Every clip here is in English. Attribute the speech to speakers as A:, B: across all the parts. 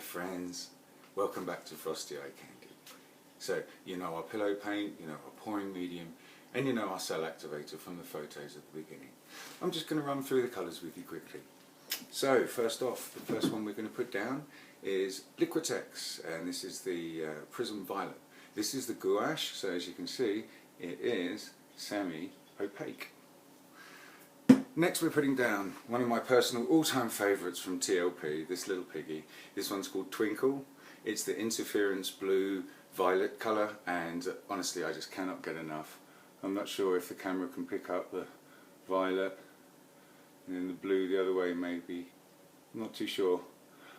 A: friends, welcome back to Frosty Eye Candy. So, you know our pillow paint, you know our pouring medium, and you know our cell activator from the photos at the beginning. I'm just going to run through the colours with you quickly. So, first off, the first one we're going to put down is Liquitex, and this is the Prism Violet. This is the gouache, so as you can see, it is semi-opaque. Next we're putting down one of my personal all-time favourites from TLP, this little piggy. This one's called Twinkle. It's the interference blue violet colour, and honestly I just cannot get enough. I'm not sure if the camera can pick up the violet and then the blue the other way maybe. I'm not too sure.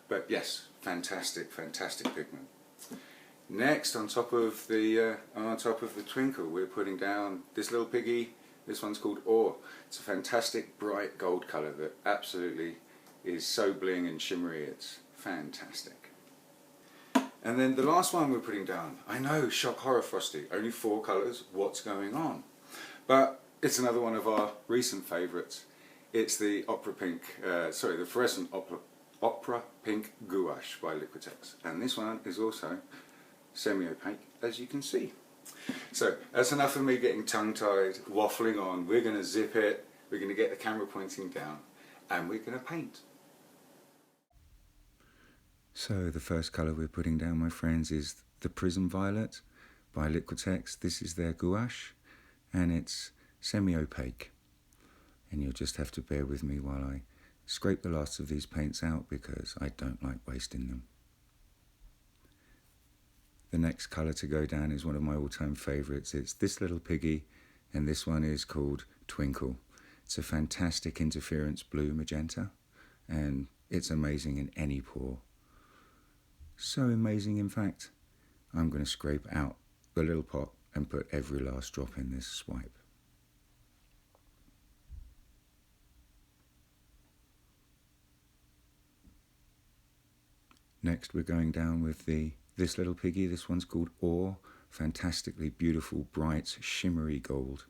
A: But yes, fantastic, fantastic pigment. Next, on top of the Twinkle, we're putting down this little piggy. This one's called Ore. It's a fantastic bright gold colour that absolutely is so bling and shimmery, it's fantastic. And then the last one we're putting down, I know, shock horror Frosty, only 4 colours, what's going on? But it's another one of our recent favourites. It's the the fluorescent opera pink gouache by Liquitex. And this one is also semi-opaque, as you can see. So that's enough of me getting tongue-tied, waffling on. We're going to zip it, we're going to get the camera pointing down, and we're going to paint. So the first colour we're putting down, my friends, is the Prism Violet by Liquitex. This is their gouache, and it's semi-opaque. And you'll just have to bear with me while I scrape the last of these paints out, because I don't like wasting them. The next colour to go down is one of my all-time favourites. It's this little piggy, and this one is called Twinkle. It's a fantastic interference blue magenta, and it's amazing in any pour. So amazing, in fact, I'm going to scrape out the little pot and put every last drop in this swipe. Next we're going down with this little piggy. This one's called Ore. Fantastically beautiful, bright, shimmery gold.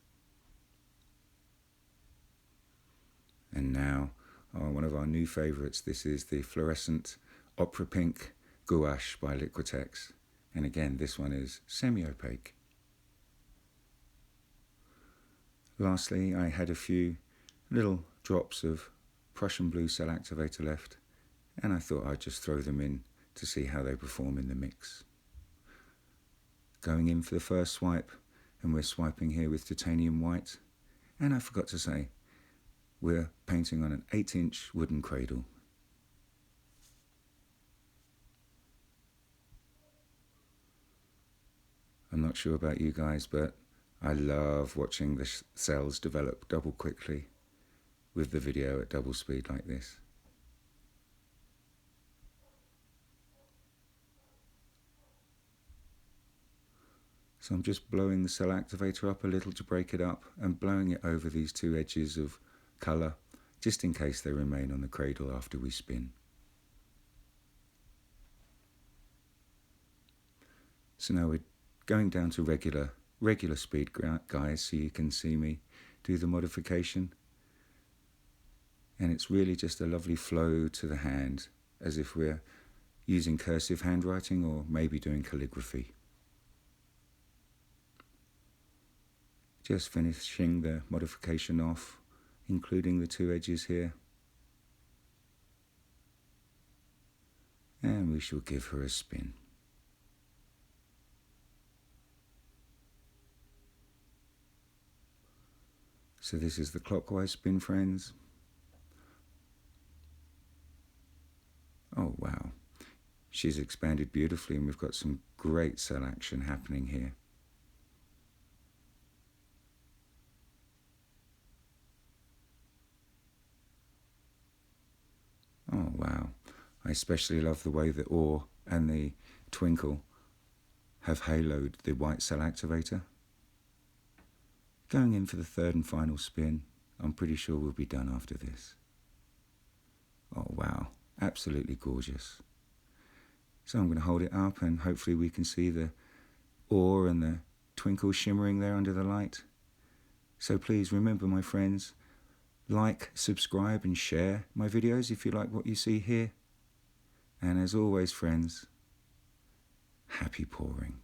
A: And now, one of our new favourites. This is the fluorescent opera pink gouache by Liquitex. And again, this one is semi-opaque. Lastly, I had a few little drops of Prussian blue cell activator left, and I thought I'd just throw them in to see how they perform in the mix. Going in for the first swipe, and we're swiping here with titanium white, and I forgot to say, we're painting on an 8-inch wooden cradle. I'm not sure about you guys, but I love watching the cells develop double quickly with the video at double speed like this. So I'm just blowing the cell activator up a little to break it up, and blowing it over these 2 edges of colour, just in case they remain on the cradle after we spin. So now we're going down to regular speed, guys, so you can see me do the modification. And it's really just a lovely flow to the hand, as if we're using cursive handwriting or maybe doing calligraphy. Just finishing the modification off, including the 2 edges here. And we shall give her a spin. So this is the clockwise spin, friends. Oh wow, she's expanded beautifully, and we've got some great cell action happening here. Oh wow, I especially love the way the Ore and the Twinkle have haloed the white cell activator. Going in for the third and final spin. I'm pretty sure we'll be done after this. Oh wow, absolutely gorgeous. So I'm going to hold it up, and hopefully we can see the Ore and the Twinkle shimmering there under the light. So please remember, my friends, like, subscribe and share my videos if you like what you see here. And as always, friends, happy pouring.